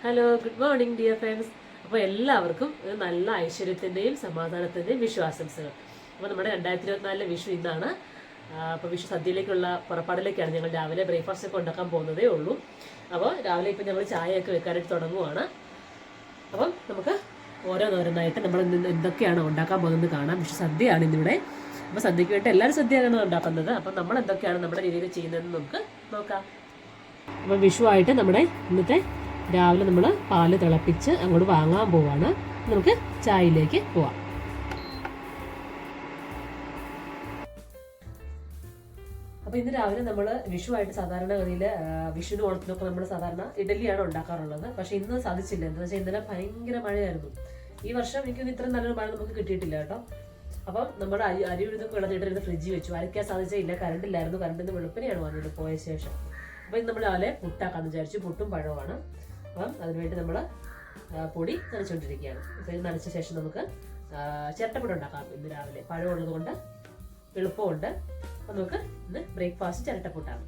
Hello, good morning dear friends. അപ്പോൾ എല്ലാവർക്കും നല്ല ഐശ്വര്യത്തിൻ്റെയും സമാധാനത്തിൻ്റെയും വിഷു ആശംസകൾ. അപ്പോൾ നമ്മുടെ 2024 വിഷു ഇന്നാണ്. അപ്പോൾ വിഷു സദ്യയിലേക്കുള്ള പുറപ്പാടിലേക്കാണ് ഞങ്ങൾ രാവിലെ ബ്രേക്ക്ഫാസ്റ്റ് ഒക്കെ ഉണ്ടാക്കാൻ പോകുന്നതേ ഉള്ളൂ. അപ്പോൾ രാവിലെ ഇപ്പം ഞങ്ങൾ ചായയൊക്കെ വെക്കാനായിട്ട് തുടങ്ങുവാണ്. അപ്പം നമുക്ക് ഓരോന്നോരോന്നായിട്ട് നമ്മൾ എന്തൊക്കെയാണ് ഉണ്ടാക്കാൻ പോകുന്നത് കാണാം. വിഷു സദ്യയാണ് ഇന്നിവിടെ. അപ്പോൾ സദ്യക്ക് വേണ്ടി എല്ലാവരും സദ്യയാണ് ഉണ്ടാക്കുന്നത്. അപ്പം നമ്മൾ എന്തൊക്കെയാണ് നമ്മുടെ രീതിയിൽ ചെയ്യുന്നതെന്ന് നമുക്ക് നോക്കാം. അപ്പോൾ വിഷുവായിട്ട് നമ്മുടെ ഇന്നത്തെ രാവിലെ നമ്മൾ പാല് തിളപ്പിച്ച് അങ്ങോട്ട് വാങ്ങാൻ പോവാണ്. നമുക്ക് ചായയിലേക്ക് പോവാം. അപ്പോൾ ഇന്ന് രാവിലെ നമ്മൾ വിഷുവായിട്ട് സാധാരണഗതിയിൽ വിഷുവിന് ഓണത്തിനൊക്കെ നമ്മൾ സാധാരണ ഇഡലിയാണ് ഉണ്ടാക്കാറുള്ളത്. പക്ഷെ ഇന്ന് സാധിച്ചില്ല. എന്താണെന്ന് വെച്ചാൽ ഇന്നലെ ഭയങ്കര മഴയായിരുന്നു. ഈ വർഷം എനിക്കൊന്നും ഇത്രയും നല്ലൊരു മഴ നമുക്ക് കിട്ടിയിട്ടില്ല കേട്ടോ. അപ്പം നമ്മുടെ അരി ഉഴുന്നൊക്കെ വെള്ളത്തിട്ടിരുന്ന് ഫ്രിഡ്ജിൽ വെച്ചു. അരയ്ക്കാൻ സാധിച്ചില്ല, കറണ്ടില്ലായിരുന്നു. കറണ്ടിന്ന് വെളുപ്പിനെയാണ് വന്നിട്ട് പോയ ശേഷം. അപ്പോൾ ഇന്ന് നമ്മൾ രാവിലെ പുട്ടാക്കാന്ന് വിചാരിച്ചു. പുട്ടും പഴവുമാണ്. അപ്പം അതിനുവേണ്ടി നമ്മൾ പൊടി നനച്ചുകൊണ്ടിരിക്കുകയാണ്. അപ്പോൾ ഇത് നനച്ച ശേഷം നമുക്ക് ചിരട്ടപ്പുട്ട് ഉണ്ടാക്കാം. ഇന്ന് രാവിലെ പഴമുള്ളത് കൊണ്ട് എളുപ്പമുണ്ട്. അപ്പോൾ നമുക്ക് ഇന്ന് ബ്രേക്ക്ഫാസ്റ്റ് ചിരട്ടപ്പുട്ടാണ്.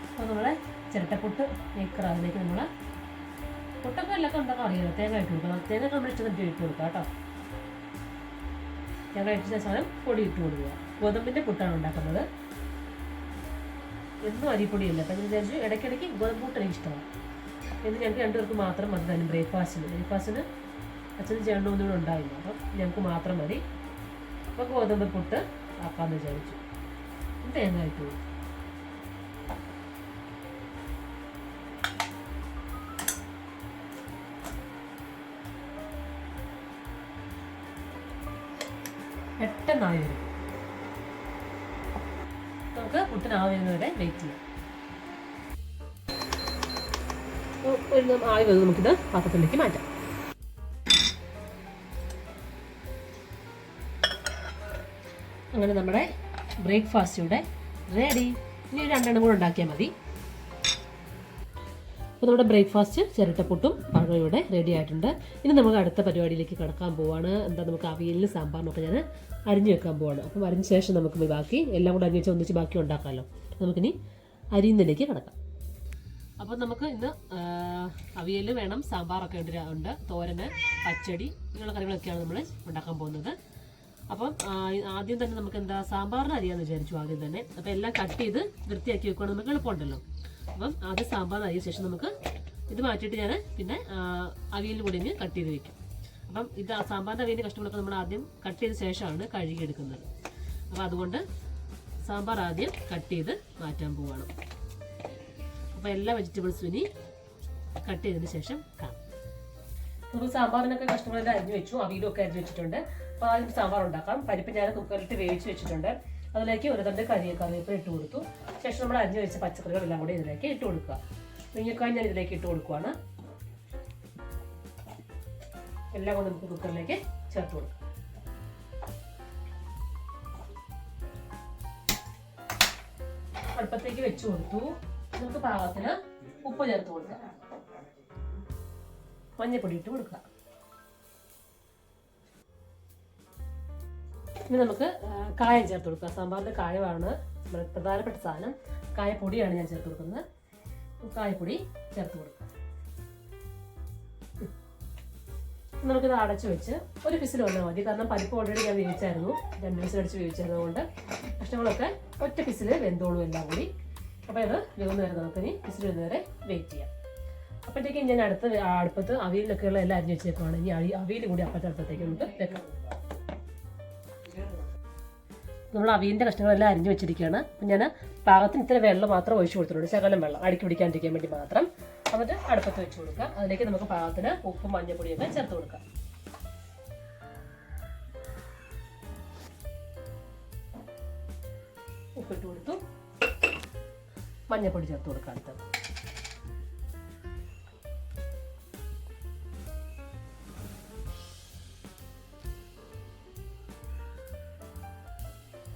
അപ്പോൾ നമ്മളെ ചിരട്ടപ്പുട്ട് മേക്കർ അതിലേക്ക് നമ്മൾ പുട്ടൊക്കെ എല്ലാം ഉണ്ടാക്കാൻ അറിയാമല്ലോ. തേങ്ങ ഇട്ട് കൊടുക്കണം. തേങ്ങ നമ്മൾ ഇഷ്ടം ഇട്ട് കൊടുക്കാം കേട്ടോ. തേങ്ങ ഇട്ട സാധനം പൊടി ഇട്ട് കൊടുക്കുക. ഗോതമ്പിൻ്റെ പുട്ടാണ് ഉണ്ടാക്കുന്നത്. എന്നും അരിപ്പൊടിയല്ല. അപ്പം ഞാൻ വിചാരിച്ചു ഇടയ്ക്കിടയ്ക്ക് ഗോതമ്പ് പുട്ട് എനിക്ക് ഇഷ്ടമാണ്. എന്ന് ഞങ്ങൾക്ക് രണ്ടുപേർക്ക് മാത്രം മതി തന്നെ ബ്രേക്ക്ഫാസ്റ്റിന് അച്ഛനും ചേട്ടനും ഒന്നും ഉണ്ടാവില്ല. അപ്പം ഞങ്ങൾക്ക് മാത്രം മതി. അപ്പോൾ ഗോതമ്പ് പുട്ട് ആക്കാമെന്ന് വിചാരിച്ചു. തേങ്ങ ഇട്ടു. പെട്ടെന്നായി വരും. നമുക്ക് പുട്ടിനാവുന്നവരെ വെയിറ്റ് ചെയ്യാം. ആയി വന്ന് നമുക്കിത് പാത്രത്തിലേക്ക് മാറ്റാം. അങ്ങനെ നമ്മുടെ ബ്രേക്ക്ഫാസ്റ്റ് ഇവിടെ റെഡി. ഇനി ഒരു 2 കൂടെ ഉണ്ടാക്കിയാൽ മതി. അപ്പോൾ നമ്മുടെ ബ്രേക്ക്ഫാസ്റ്റ് ചിരട്ടപ്പുട്ടും പഴവും ഇവിടെ റെഡി ആയിട്ടുണ്ട്. ഇനി നമുക്ക് അടുത്ത പരിപാടിയിലേക്ക് കിടക്കാൻ പോവാണ്. നമുക്ക് അവിയലിന് സാമ്പാറിനൊക്കെ ഞാൻ അരിഞ്ഞു വെക്കാൻ പോവാണ്. അപ്പം അരിഞ്ഞ ശേഷം നമുക്ക് ബാക്കി എല്ലാം കൂടെ അരിഞ്ഞ് വെച്ചാൽ ഒന്നിച്ച് ബാക്കി ഉണ്ടാക്കാമല്ലോ. നമുക്കിനി അരിയുന്നതിലേക്ക് കിടക്കാം. അപ്പം നമുക്ക് ഇന്ന് അവിയൽ വേണം, സാമ്പാറൊക്കെ ഉണ്ട്, തോരന്, പച്ചടി, ഇങ്ങനെയുള്ള കറികളൊക്കെയാണ് നമ്മൾ ഉണ്ടാക്കാൻ പോകുന്നത്. അപ്പം ആദ്യം തന്നെ നമുക്ക് സാമ്പാറിന് അരിയാന്ന് വിചാരിച്ചു ആദ്യം തന്നെ. അപ്പം എല്ലാം കട്ട് ചെയ്ത് വൃത്തിയാക്കി വെക്കുകയാണെങ്കിൽ നമുക്ക് എളുപ്പമുണ്ടല്ലോ. അപ്പം ആദ്യം സാമ്പാറിന് അരിയ ശേഷം നമുക്ക് ഇത് മാറ്റിയിട്ട് ഞാൻ പിന്നെ അവിയലിന് കൂടി ഇനി കട്ട് ചെയ്ത് വെക്കും. അപ്പം ഇത് സാമ്പാറിൻ്റെ അവിയലിൻ്റെ കഷ്ണങ്ങളൊക്കെ നമ്മൾ ആദ്യം കട്ട് ചെയ്ത ശേഷമാണ് കഴുകിയെടുക്കുന്നത്. അപ്പം അതുകൊണ്ട് സാമ്പാർ ആദ്യം കട്ട് ചെയ്ത് മാറ്റാൻ പോവുകയാണ്. അപ്പോൾ എല്ലാ വെജിറ്റബിൾസും ഇനി കട്ട് ചെയ്തതിന് ശേഷം കാണാം. നമുക്ക് സാമ്പാറിനൊക്കെ കഷ്ണങ്ങളെല്ലാം അരിഞ്ഞു വെച്ചു. അവിയലും ഒക്കെ അരിഞ്ഞു വെച്ചിട്ടുണ്ട്. അപ്പോൾ ആദ്യം സാമ്പാർ ഉണ്ടാക്കാം. പരിപ്പ് ഞാൻ കുക്കറിലിട്ട് വേവിച്ച് വെച്ചിട്ടുണ്ട്. അതിലേക്ക് ഒരു തണ്ട് കറിവേപ്പില ഇട്ട് കൊടുത്തു. ശേഷം നമ്മൾ അരിഞ്ഞു വെച്ച പച്ചക്കറികളെല്ലാം കൂടി ഇതിലേക്ക് ഇട്ട് കൊടുക്കുക. മുരിങ്ങക്കായ് ഞാൻ ഇതിലേക്ക് ഇട്ട് കൊടുക്കുകയാണ്. എല്ലാം കൂടി നമുക്ക് കുക്കറിലേക്ക് ചേർത്ത് കൊടുക്കാം. അടുപ്പത്തേക്ക് വെച്ച് കൊടുത്തു. നമുക്ക് പാകത്തിന് ഉപ്പ് ചേർത്ത് കൊടുക്കാം. മഞ്ഞപ്പൊടി ഇട്ട് കൊടുക്കുക. ഇനി നമുക്ക് കായം ചേർത്ത് കൊടുക്കുക. സാമ്പാറിൻ്റെ കായമാണ് നമ്മുടെ പ്രധാനപ്പെട്ട സാധനം. കായപ്പൊടിയാണ് ഞാൻ ചേർത്ത് കൊടുക്കുന്നത്. കായപ്പൊടി ചേർത്ത് കൊടുക്കുക. നമുക്കിത് അടച്ചു വെച്ച് ഒരു വിസിൽ വന്നാൽ മതി. കാരണം പരിപ്പ് ഓൾറെഡി ഞാൻ വേവിച്ചായിരുന്നു. 2 വിസിലടിച്ച് വേവിച്ചതുകൊണ്ട് കഷ്ണങ്ങളൊക്കെ ഒറ്റ വിസിൽ വെന്തോളും എല്ലാം കൂടി. അപ്പോൾ ഇത് വേവുന്ന വരെ നമുക്കിനി വിസിൽ വരുന്ന വരെ വെയിറ്റ് ചെയ്യാം. അപ്പോഴത്തേക്കും ഞാൻ അടുപ്പത്ത് അവിയലിനൊക്കെയുള്ള എല്ലാം അരിഞ്ഞ് വെച്ചേക്കുവാണ്. ഈ അവിയൽ കൂടി അടുപ്പത്തേക്ക് നമുക്ക് വെക്കാം. നമ്മൾ അവിയലിൻ്റെ കഷ്ണങ്ങളെല്ലാം അരിഞ്ഞ് വെച്ചിരിക്കുകയാണ്. അപ്പം ഞാൻ പാകത്തിന് ഇത്ര വെള്ളം മാത്രം ഒഴിച്ചു കൊടുത്തിട്ടുണ്ട്. ശകലം വെള്ളം അടുക്കി പിടിക്കാണ്ടിരിക്കാൻ വേണ്ടി മാത്രം. എന്നിട്ട് അടുപ്പത്ത് വെച്ച് കൊടുക്കാം. അതിലേക്ക് നമുക്ക് പാകത്തിന് ഉപ്പും മഞ്ഞപ്പൊടിയൊക്കെ ചേർത്ത് കൊടുക്കാം. ഉപ്പിട്ട് കൊടുത്തു. മഞ്ഞപ്പൊടി ചേർത്ത് കൊടുക്കാം. അടുത്തത്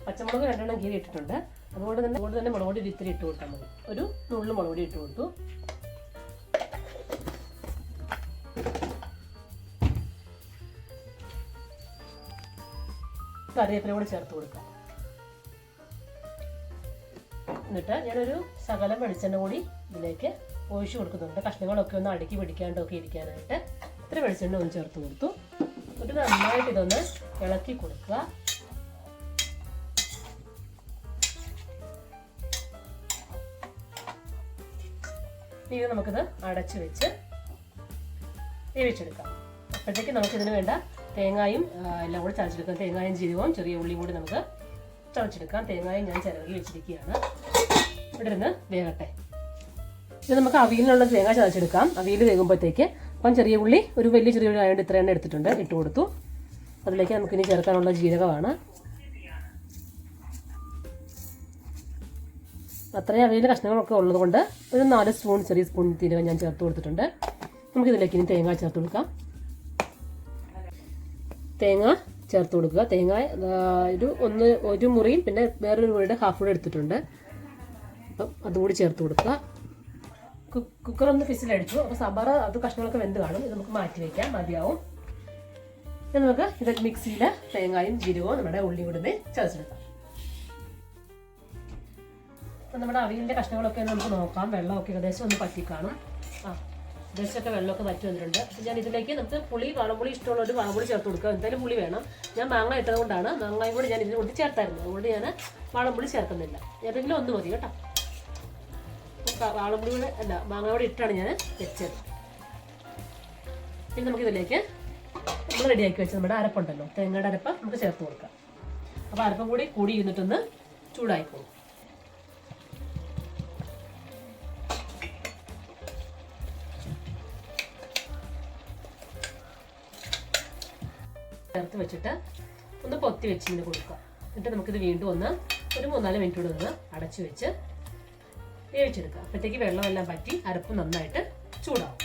പച്ചമുളക് 2 കീറി ഇട്ടിട്ടുണ്ട്. അതുകൊണ്ട് തന്നെ മുളക് പൊടി ഇത്തിരി ഇട്ട് കൊടുത്താൽ മതി. ഒരു നുള്ളു മുളക് പൊടി ഇട്ട് കൊടുത്തു. കറിവേപ്പില കൂടെ ചേർത്ത് കൊടുക്കാം. എന്നിട്ട് ഞാനൊരു ശകലം വെളിച്ചെണ്ണ കൂടി ഇതിലേക്ക് ഒഴിച്ച് കൊടുക്കുന്നുണ്ട്. കഷ്ണങ്ങളൊക്കെ ഒന്ന് അടുക്കി പിടിക്കാണ്ടൊക്കെ ഇരിക്കാനായിട്ട് ഇത്ര വെളിച്ചെണ്ണ ഒന്ന് ചേർത്ത് കൊടുത്തു. എന്നിട്ട് നന്നായിട്ട് ഇതൊന്ന് ഇളക്കി കൊടുക്കുക. ഇനി നമുക്കിത് അടച്ചു വെച്ച് വേവിച്ചെടുക്കാം. അപ്പോഴത്തേക്ക് നമുക്കിതിന് വേണ്ട തേങ്ങായും എല്ലാം കൂടി ചതച്ചെടുക്കാം. തേങ്ങായും ജീരകവും ചെറിയ ഉള്ളിയും കൂടി നമുക്ക് ചതച്ചെടുക്കാം. തേങ്ങായും ഞാൻ ചിരകി വെച്ചിരിക്കുകയാണ്. ഇവിടെ ഇരുന്ന് വേകട്ടെ. ഇത് നമുക്ക് അവിയലിനുള്ള തേങ്ങ ചതച്ചെടുക്കാം. അവിയൽ വേകുമ്പോഴത്തേക്ക് അപ്പം ചെറിയ ഉള്ളി ഒരു വലിയ ചെറിയ ഉള്ളി ആയതുകൊണ്ട് ഇത്ര എണ്ണ എടുത്തിട്ടുണ്ട്, ഇട്ട് കൊടുത്തു. അതിലേക്ക് നമുക്കിനി ചേർക്കാനുള്ള ജീരകമാണ്. അത്രയും അവിയൽ കഷ്ണങ്ങളൊക്കെ ഉള്ളതുകൊണ്ട് ഒരു 4 സ്പൂൺ ചെറിയ സ്പൂൺ ജീരകം ഞാൻ ചേർത്ത് കൊടുത്തിട്ടുണ്ട്. നമുക്കിതിലേക്ക് ഇനി തേങ്ങ ചേർത്ത് കൊടുക്കാം. തേങ്ങ ചേർത്ത് കൊടുക്കുക. തേങ്ങ ഒരു മുറിയും പിന്നെ വേറൊരു മുറിയുടെ ഹാഫ് കൂടെ എടുത്തിട്ടുണ്ട്. അപ്പം അതുകൂടി ചേർത്ത് കൊടുക്കുക. കുക്കർ ഒന്ന് ഫിസിലടിച്ചു. അപ്പോൾ സാമ്പാർ അത് കഷ്ണങ്ങളൊക്കെ വെന്ത് കാണും. ഇത് നമുക്ക് മാറ്റി വയ്ക്കാം, മതിയാവും. ഇനി നമുക്ക് ഇത് മിക്സിയിൽ തേങ്ങയും ജീരകവും നമ്മുടെ ഉള്ളി കൂടെ ചതച്ചെടുക്കാം. അപ്പം നമ്മുടെ അവിയലിൻ്റെ കഷ്ണങ്ങളൊക്കെ നമുക്ക് നോക്കാം. വെള്ളമൊക്കെ ഏകദേശം ഒന്ന് പറ്റി കാണും. ഏകദേശമൊക്കെ വെള്ളമൊക്കെ പറ്റി വന്നിട്ടുണ്ട്. ഞാൻ ഇതിലേക്ക് നമുക്ക് വാളംപുളി ഇഷ്ടമുള്ളവർ വാളംപുളി ചേർത്ത് കൊടുക്കുക. എന്തായാലും പുളി വേണം. ഞാൻ മാങ്ങ ഇട്ടതുകൊണ്ടാണ്, മാങ്ങയും കൂടി ഞാൻ ഇതിന് കൊണ്ട് ചേർത്തായിരുന്നു. അതുകൊണ്ട് ഞാൻ വാളംപുളി ചേർക്കുന്നില്ല. ഏതെങ്കിലും ഒന്ന് മതി കേട്ടോ. വാളംപുളിയുടെ അല്ല, മാങ്ങയോടെ ഇട്ടാണ് ഞാൻ വെച്ചത്. പിന്നെ നമുക്കിതിലേക്ക് നമ്മൾ റെഡിയാക്കി വെച്ചത് നമ്മുടെ അരപ്പുണ്ടല്ലോ, തേങ്ങയുടെ അരപ്പ് നമുക്ക് ചേർത്ത് കൊടുക്കാം. അപ്പോൾ അരപ്പം കൂടി ഇരുന്നിട്ടൊന്ന് ചൂടായിക്കോളും. ചേർത്ത് വെച്ചിട്ട് ഒന്ന് പൊത്തി വെച്ച് ഇങ്ങനെ കൊടുക്കുക. എന്നിട്ട് നമുക്കിത് വീണ്ടും ഒരു 3-4 മിനിറ്റ് കൂടെ ഒന്ന് അടച്ചു വെച്ച് വേവിച്ചെടുക്കുക. അപ്പോഴത്തേക്ക് വെള്ളമെല്ലാം പറ്റി അരപ്പ് നന്നായിട്ട് ചൂടാവും.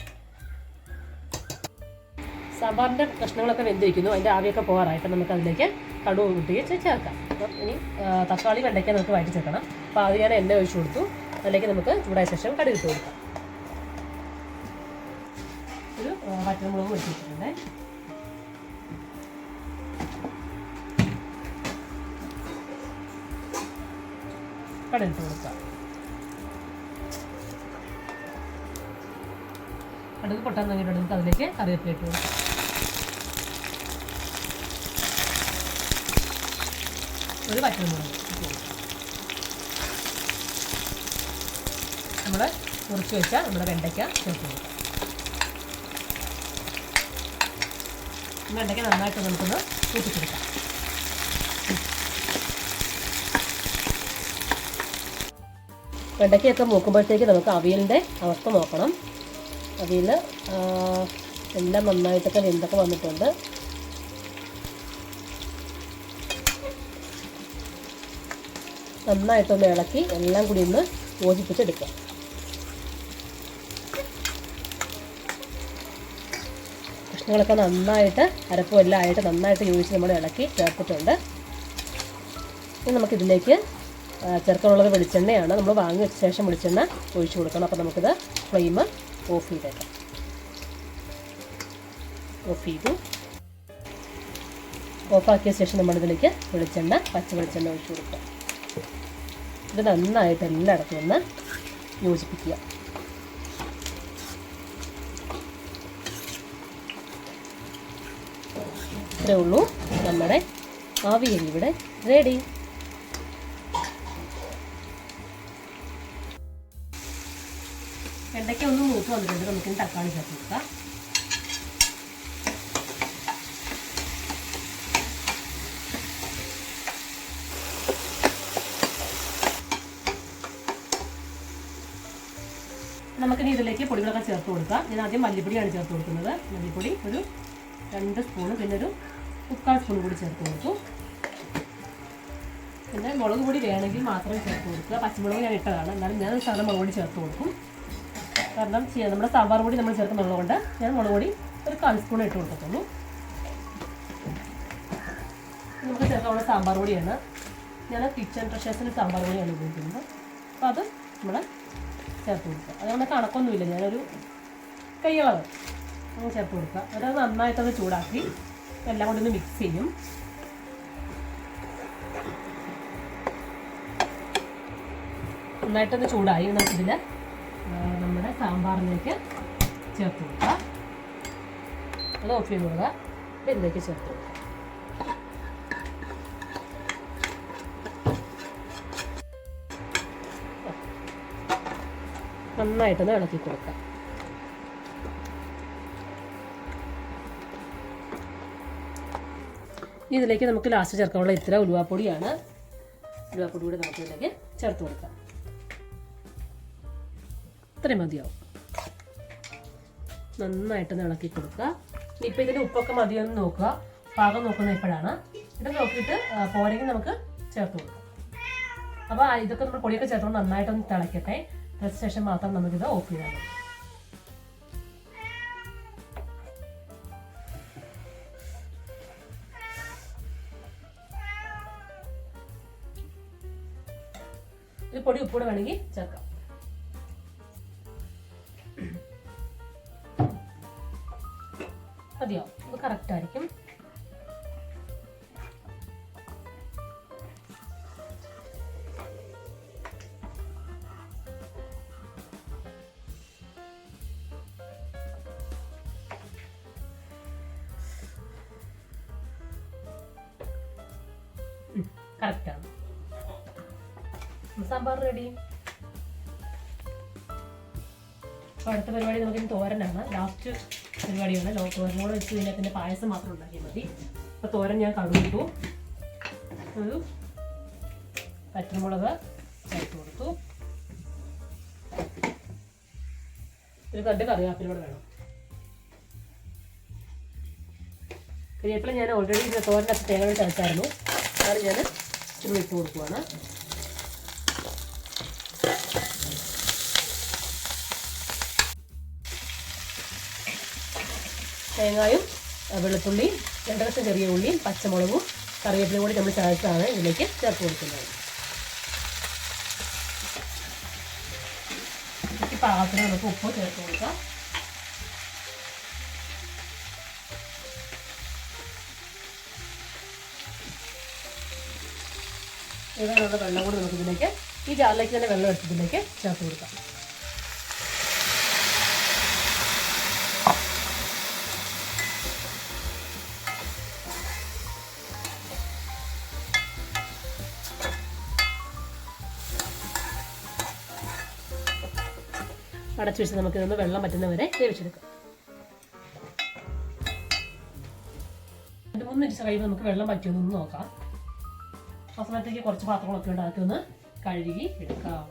സാമ്പാറിൻ്റെ കഷ്ണങ്ങളൊക്കെ വെന്തിരിക്കുന്നു. അതിൻ്റെ ആവിയൊക്കെ പോകാറായിട്ട് നമുക്ക് അതിലേക്ക് കടുക് കൂട്ടി ചേർക്കാം. അപ്പം ഇനി തക്കാളി വെണ്ടയ്ക്ക നമുക്ക് വഴറ്റി ചേർക്കണം. അപ്പോൾ അത് ഞാൻ എണ്ണ ഒഴിച്ചു കൊടുത്തു. അതിലേക്ക് നമുക്ക് ചൂടായ ശേഷം കടുക് ഇട്ട് കൊടുക്കാം. ഒരു വറ്റൽമുളക് ഒഴിച്ച് വെച്ചിട്ടുണ്ട്. കടുക് ഇട്ട് കൊടുക്കാം. കടുക് പൊട്ടാൻ തുടങ്ങിയിട്ട് നമുക്ക് അതിലേക്ക് കറിവേപ്പില ഇട്ട് കൊടുക്കാം. ഒരു വറ്റൽമുളക് നമ്മൾ മുറിച്ച് വെച്ച നമ്മുടെ വെണ്ടയ്ക്ക ചേർത്ത് കൊടുക്കാം. വെണ്ടയ്ക്ക നന്നായിട്ട് നമുക്കൊന്ന് കൂട്ടിച്ചെടുക്കാം. വെണ്ടയ്ക്കൊക്കെ മൂക്കുമ്പോഴത്തേക്ക് നമുക്ക് അവിയലിൻ്റെ അവസ്ഥ നോക്കണം. അവിയൽ എല്ലാം നന്നായിട്ടൊക്കെ വെന്തൊക്കെ വന്നിട്ടുണ്ട്. നന്നായിട്ടൊന്ന് ഇളക്കി എല്ലാം കൂടി ഒന്ന് യോജിപ്പിച്ചെടുക്കുക. കഷ്ണങ്ങളൊക്കെ നന്നായിട്ട് അരപ്പും എല്ലാം ആയിട്ട് നന്നായിട്ട് യോജിച്ച് നമ്മൾ ഇളക്കി ചേർത്തിട്ടുണ്ട്. ഇനി നമുക്കിതിലേക്ക് ചേർക്കാനുള്ളത് വെളിച്ചെണ്ണയാണ്. നമ്മൾ വാങ്ങി വെച്ച ശേഷം വെളിച്ചെണ്ണ ഒഴിച്ചു കൊടുക്കണം. അപ്പോൾ നമുക്കിത് ഫ്ലെയിം ഓഫ് ചെയ്തേക്കാം. ഓഫ് ചെയ്തു. ഓഫാക്കിയ ശേഷം നമ്മളിതിലേക്ക് പച്ച വെളിച്ചെണ്ണ ഒഴിച്ചു കൊടുക്കുക. ഇത് നന്നായിട്ട് എല്ലായിടത്തും ഒന്ന് യോജിപ്പിക്കുക. ഇത്രയേ ഉള്ളൂ. നമ്മുടെ അവിയൽ ഇവിടെ റെഡി. വെണ്ടയ്ക്ക ഒന്ന് മൂത്ത് വന്നിട്ടുണ്ട്. നമുക്കിനി തക്കാളി ചേർത്ത് കൊടുക്കാം. നമുക്കിനി ഇതിലേക്ക് പൊടികളൊക്കെ ചേർത്ത് കൊടുക്കാം. ഞാൻ ആദ്യം മല്ലിപ്പൊടിയാണ് ചേർത്ത് കൊടുക്കുന്നത്. മല്ലിപ്പൊടി ഒരു 2 സ്പൂണ്, പിന്നെ ഒരു 3/4 സ്പൂൺ കൂടി ചേർത്ത് കൊടുത്തു. പിന്നെ മുളക് പൊടി വേണമെങ്കിൽ മാത്രമേ ചേർത്ത് കൊടുക്കുക. പച്ചമുളക് ഞാൻ ഇട്ടതാണ്, എന്നാലും ഞാൻ സാധാരണ മുളക് പൊടി ചേർത്ത് കൊടുക്കും. കാരണം നമ്മുടെ സാമ്പാർ പൊടി നമ്മൾ ചേർക്കുന്നുള്ളതുകൊണ്ട് ഞാൻ മുളക് പൊടി ഒരു 1/4 സ്പൂൺ ഇട്ട് കൊടുക്കത്തുള്ളൂ. നമുക്ക് ചേർക്കാനുള്ള സാമ്പാർ പൊടിയാണ്. ഞാൻ കിച്ചൺ ട്രഷേഴ്സിന് സാമ്പാർ പൊടിയാണ് ഉപയോഗിക്കുന്നത്. അപ്പോൾ അത് നമ്മൾ ചേർത്ത് കൊടുക്കുക. അതുകൊണ്ട് കണക്കൊന്നുമില്ല, ഞാനൊരു കൈയളവ് അങ്ങനെ ചേർത്ത് കൊടുക്കുക. അത് നന്നായിട്ടത് ചൂടാക്കി എല്ലാം കൂടി ഒന്ന് മിക്സ് ചെയ്യും. നന്നായിട്ടൊന്ന് ചൂടായി. നമുക്കിതിൽ നമ്മുടെ നമ്മുടെ സാമ്പാറിലേക്ക് ചേർത്ത് കൊടുക്കുക. അത് ഓഫ് ചെയ്ത് കൊടുക്കുക. ഇതിലേക്ക് ചേർത്ത് കൊടുക്കുക. നന്നായിട്ടൊന്ന് ഇളക്കി കൊടുക്കാം. ഇതിലേക്ക് നമുക്ക് ലാസ്റ്റ് ചേർക്കാനുള്ള ഇത്ര ഉലുവാപ്പൊടിയാണ്. ഉലുവാപ്പൊടി കൂടി നമുക്ക് ഇതിലേക്ക് ചേർത്ത് കൊടുക്കാം. ഇത്രയും മതിയാവും. നന്നായിട്ടൊന്ന് ഇളക്കി കൊടുക്കുക. ഇപ്പം ഇതിൻ്റെ ഉപ്പൊക്കെ മതിയൊന്ന് നോക്കുക. പാകം നോക്കുന്നത് എപ്പോഴാണ്. ഇത് നോക്കിയിട്ട് പോരെങ്കിൽ നമുക്ക് ചേർത്ത് കൊടുക്കാം. അപ്പോൾ ഇതൊക്കെ നമ്മൾ പൊടിയൊക്കെ ചേർത്തുകൊണ്ട് നന്നായിട്ടൊന്ന് തിളയ്ക്കട്ടെ. അതിന് ശേഷം മാത്രം നമുക്കിത് ഓഫ് ചെയ്താൽ മതി. ഒരു പൊടി ഉപ്പൂടെ വേണമെങ്കിൽ ചേർക്കാം. മതിയോ? ഇത് കറക്റ്റ് ആയിരിക്കും. കറക്റ്റാണ്. സാമ്പാർ റെഡി. അപ്പോൾ അടുത്ത പരിപാടി നമുക്കിനി തോരനാണ്. ലാസ്റ്റ് പരിപാടിയാണ്. തോരനോട് വെച്ച് കഴിഞ്ഞാൽ പിന്നെ പായസം മാത്രം ഉണ്ടാക്കിയാൽ മതി. അപ്പോൾ തോരൻ ഞാൻ കടുകിട്ടു. ഒരു പച്ചമുളക് ചേർത്ത് കൊടുത്തു. ഒരു കണ്ട് കറിവേപ്പിലൂടെ വേണം. കരിവേപ്പില ഞാൻ ഓൾറെഡി തോരനൊക്കെ തേങ്ങ ചേർത്തായിരുന്നു. അത് ഞാൻ ഇച്ചിരി ഇട്ട് കൊടുക്കുവാണ്. തേങ്ങായും വെളുത്തുള്ളിയും 2 കഷ്ണം ചെറിയ ഉള്ളിയും പച്ചമുളകും കറിവേപ്പിലയും കൂടി നമ്മൾ ചേർത്താണ് ഇതിലേക്ക് ചേർത്ത് കൊടുക്കുന്നത്. ഈ പാകത്തിന് നമുക്ക് ഉപ്പ് ചേർത്ത് കൊടുക്കാം. ഇതിനുള്ള വെള്ളം കൂടി നമുക്ക് ഇതിലേക്ക് ഈ ജാറിലേക്ക് തന്നെ വെള്ളം എടുത്തതിലേക്ക് ചേർത്ത് കൊടുക്കാം. അടച്ചു വെച്ച് നമുക്ക് ഇതൊന്ന് വെള്ളം പറ്റുന്നവരെ വേവിച്ചെടുക്കാം. 2-3 മിനിറ്റ് കഴിയുമ്പോൾ നമുക്ക് വെള്ളം പറ്റിയൊന്ന് നോക്കാം. ആ സമയത്തേക്ക് കുറച്ച് പാത്രങ്ങളൊക്കെ ഉണ്ട്, അതൊക്കെ ഒന്ന് കഴുകി എടുക്കാം.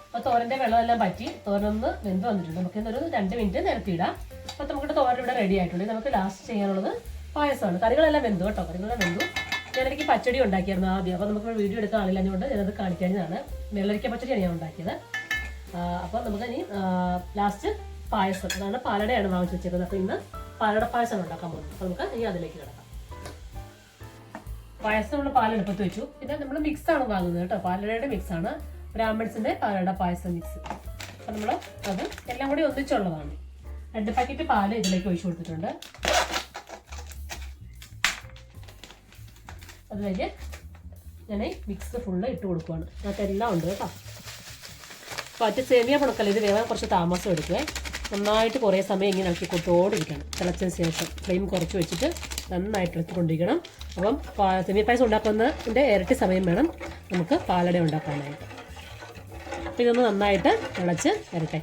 അപ്പോൾ തോരൻ്റെ വെള്ളമെല്ലാം പറ്റി തോരനൊന്ന് വെന്ത് വന്നിട്ടുണ്ട്. നമുക്ക് ഇന്നൊരു 2 മിനിറ്റ് നിരത്തിയിടാം. അപ്പോൾ നമുക്ക് തോരൻ ഇവിടെ റെഡി ആയിട്ടുണ്ട്. നമുക്ക് ലാസ്റ്റ് ചെയ്യാനുള്ളത് പായസമാണ്. കറികളെല്ലാം വെന്തു കേട്ടോ, കറികളെല്ലാം വെന്തു. ഞാനെനിക്ക് പച്ചടി ഉണ്ടാക്കിയായിരുന്നു ആദ്യം. അപ്പോൾ നമുക്ക് വീഡിയോ എടുക്കാൻ ആളില്ലാഞ്ഞുകൊണ്ട് ഞാനത് കാണിക്കാഞ്ഞതാണ്. വെള്ളരിക്ക പച്ചടിയാണ് ഞാൻ ഉണ്ടാക്കിയത്. അപ്പോൾ നമുക്ക് ഇനി ലാസ്റ്റ് പായസം, അതാണ് പാലടയാണ് വാങ്ങിച്ച് വെച്ചേക്കുന്നത്. അപ്പോൾ ഇന്ന് പാലട പായസം ഉണ്ടാക്കാൻ പോകുന്നത്. അപ്പോൾ നമുക്ക് ഇനി അതിലേക്ക് കിടക്കാം. പായസം നമ്മൾ പാലെടുപ്പത്ത് വെച്ചു. പിന്നെ നമ്മൾ മിക്സാണ് വാങ്ങുന്നത് കേട്ടോ, പാലടയുടെ മിക്സാണ്, ബ്രാഹ്മിൺസിൻ്റെ പാലട പായസം മിക്സ്. അപ്പം നമ്മൾ അത് എല്ലാം കൂടി ഒന്നിച്ചുള്ളതാണ്. 2 പാക്കറ്റ് പാല് ഇതിലേക്ക് ഒഴിച്ചു കൊടുത്തിട്ടുണ്ട്. അതിലേക്ക് ഞാൻ മിക്സ് ഫുള്ള് ഇട്ട് കൊടുക്കുവാണ്. അതിനകത്തെല്ലാം ഉണ്ട് കേട്ടോ. പച്ച സേമിയ പുണക്കല്ല, ഇത് വേവാൻ കുറച്ച് താമസം എടുക്കുവേ. നന്നായിട്ട് കുറേ സമയം ഇങ്ങനെ ഇളക്കി കൊടുത്തോണ്ടിരിക്കണം. തിളച്ചതിന് ശേഷം ഫ്ലെയിം കുറച്ച് വെച്ചിട്ട് നന്നായിട്ട് ഇളക്കിക്കൊണ്ടിരിക്കണം. അപ്പം സേമിയ പായസം ഉണ്ടാക്കുന്നതിൻ്റെ ഇരട്ടി സമയം വേണം നമുക്ക് പാലട ഉണ്ടാക്കാനായിട്ട്. അപ്പം ഇതൊന്ന് നന്നായിട്ട് തിളച്ച് വരട്ടെ.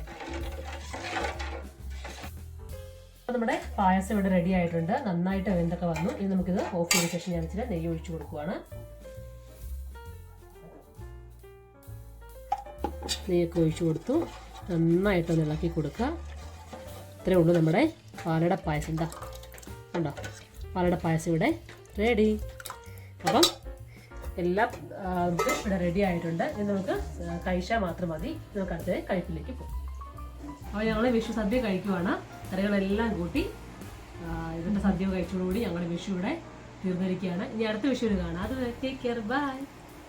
അപ്പം നമ്മുടെ പായസം ഇവിടെ റെഡി ആയിട്ടുണ്ട്. നന്നായിട്ട് വെന്തൊക്കെ വന്നു. ഇനി നമുക്കിത് ഓഫ് ചെയ്ത ശേഷം ഞാൻ ഇച്ചിരി നെയ്യ് ഒഴിച്ചു കൊടുക്കുവാണ്. നെയ്യൊക്കെ ഒഴിച്ചു കൊടുത്തു. നന്നായിട്ടൊന്ന് ഇളക്കി കൊടുക്കുക. ഇത്രയേ ഉള്ളൂ നമ്മുടെ പാലട പായസം. എന്താ ഉണ്ടോ, പാലട പായസം ഇവിടെ റെഡി. അപ്പം എല്ലാം ഇവിടെ റെഡി ആയിട്ടുണ്ട്. ഇനി നമുക്ക് കഴിച്ചാൽ മാത്രം മതി. നമുക്ക് അടുത്ത കഴിപ്പിലേക്ക് പോകും. അപ്പോൾ ഞങ്ങൾ വിഷു സദ്യ കഴിക്കുവാണ്. കറികളെല്ലാം കൂട്ടി ഇതിൻ്റെ സദ്യ കഴിച്ചതോടുകൂടി ഞങ്ങളുടെ വിഷു ഇവിടെ തീർന്നിരിക്കുകയാണ്. ഇനി അടുത്ത വിഷുവിന് കാണാം. അത് ടേക്ക് കെയർ, ബൈ.